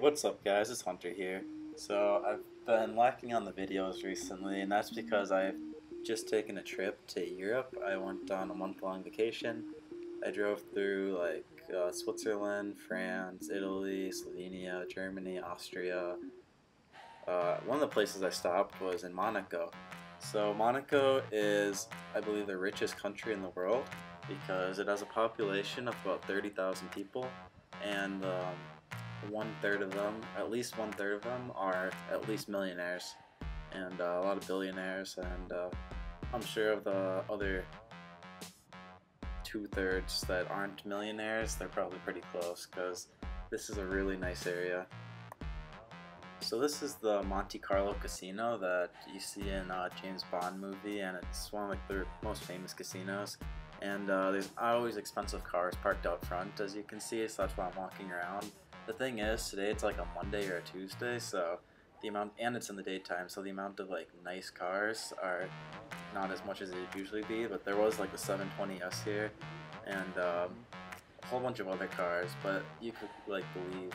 What's up guys, it's Hunter here. So I've been lacking on the videos recently, and that's because I've just taken a trip to Europe. I went on a month-long vacation. I drove through Switzerland, France, Italy, Slovenia, Germany, Austria. One of the places I stopped was in Monaco. So Monaco is, I believe, the richest country in the world because it has a population of about 30,000 people, and one-third of them, at least one-third of them, are at least millionaires, and a lot of billionaires, and I'm sure of the other two-thirds that aren't millionaires, they're probably pretty close, because this is a really nice area. So this is the Monte Carlo casino that you see in a James Bond movie, and it's one of the most famous casinos. And there's always expensive cars parked out front, as you can see, so that's why I'm walking around. The thing is, today it's like a Monday or a Tuesday, so the amount, and it's in the daytime, so the amount of like nice cars are not as much as it'd usually be. But there was like the 720S here, and a whole bunch of other cars. But you could like believe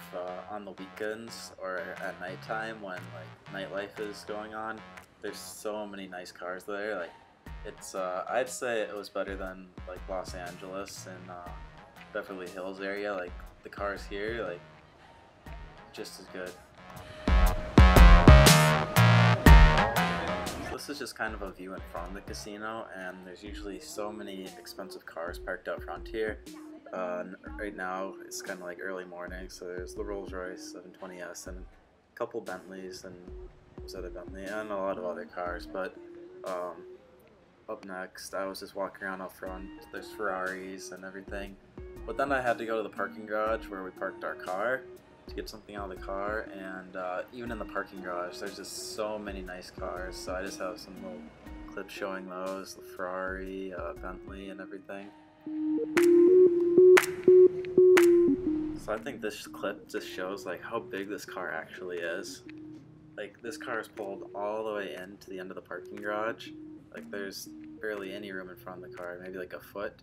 on the weekends or at nighttime when like nightlife is going on, there's so many nice cars there. Like it's I'd say it was better than like Los Angeles and Beverly Hills area. Like the cars here, like just as good. So this is just kind of a view in front of the casino, and there's usually so many expensive cars parked out front here. Right now it's kind of like early morning, so there's the Rolls Royce 720S and a couple Bentleys, and was that a Bentley, and a lot of other cars. But up next, I was just walking around up front. There's Ferraris and everything. But then I had to go to the parking garage where we parked our car to get something out of the car, and even in the parking garage there's just so many nice cars, so I just have some little clips showing those, the Ferrari, Bentley and everything. So I think this clip just shows like how big this car actually is. Like this car is pulled all the way in to the end of the parking garage. Like there's barely any room in front of the car, maybe like a foot.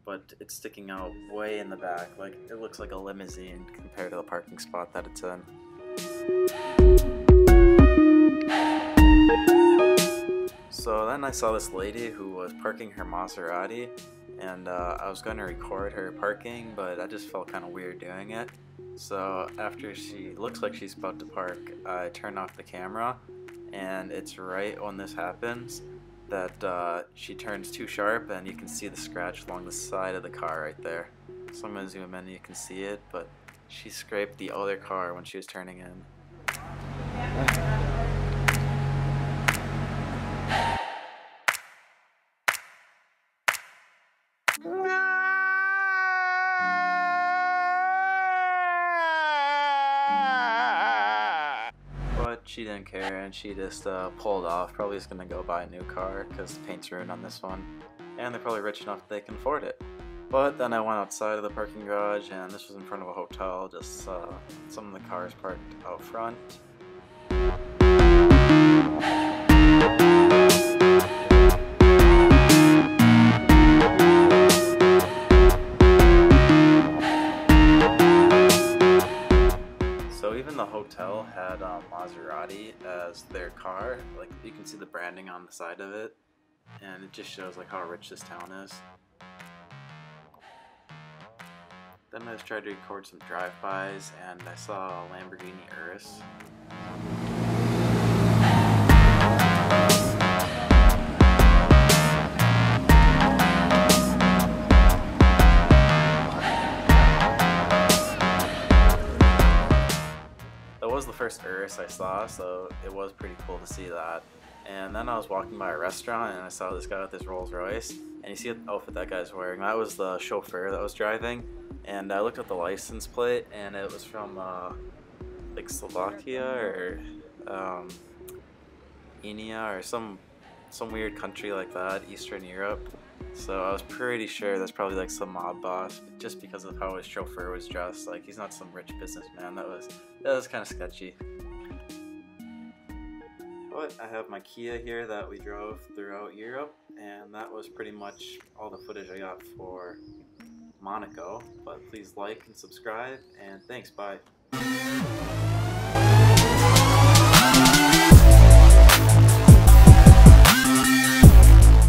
But it's sticking out way in the back. Like it looks like a limousine compared to the parking spot that it's in. So then I saw this lady who was parking her Maserati, and I was going to record her parking, but I just felt kind of weird doing it. So after she looks like she's about to park, I turn off the camera, and it's right when this happens that she turns too sharp, and you can see the scratch along the side of the car right there. So I'm going to zoom in and you can see it, but she scraped the other car when she was turning in. But she didn't care, and she just pulled off. Probably just gonna go buy a new car because the paint's ruined on this one, and they're probably rich enough they can afford it. But then I went outside of the parking garage, and this was in front of a hotel, just some of the cars parked out front. So even the hotel had Maserati as their car. Like you can see the branding on the side of it, and it just shows like how rich this town is. Then I just tried to record some drive-bys, and I saw a Lamborghini Urus. That was the first Urus I saw, so it was pretty cool to see that. And then I was walking by a restaurant, and I saw this guy with his Rolls Royce, and you see the outfit that guy's wearing. That was the chauffeur that was driving, and I looked at the license plate, and it was from like Slovakia or Enia or some weird country like that, Eastern Europe. So I was pretty sure that's probably like some mob boss, just because of how his chauffeur was dressed. Like he's not some rich businessman. That was kind of sketchy. But I have my Kia here that we drove throughout Europe, and that was pretty much all the footage I got for Monaco. But please like and subscribe, and thanks, bye.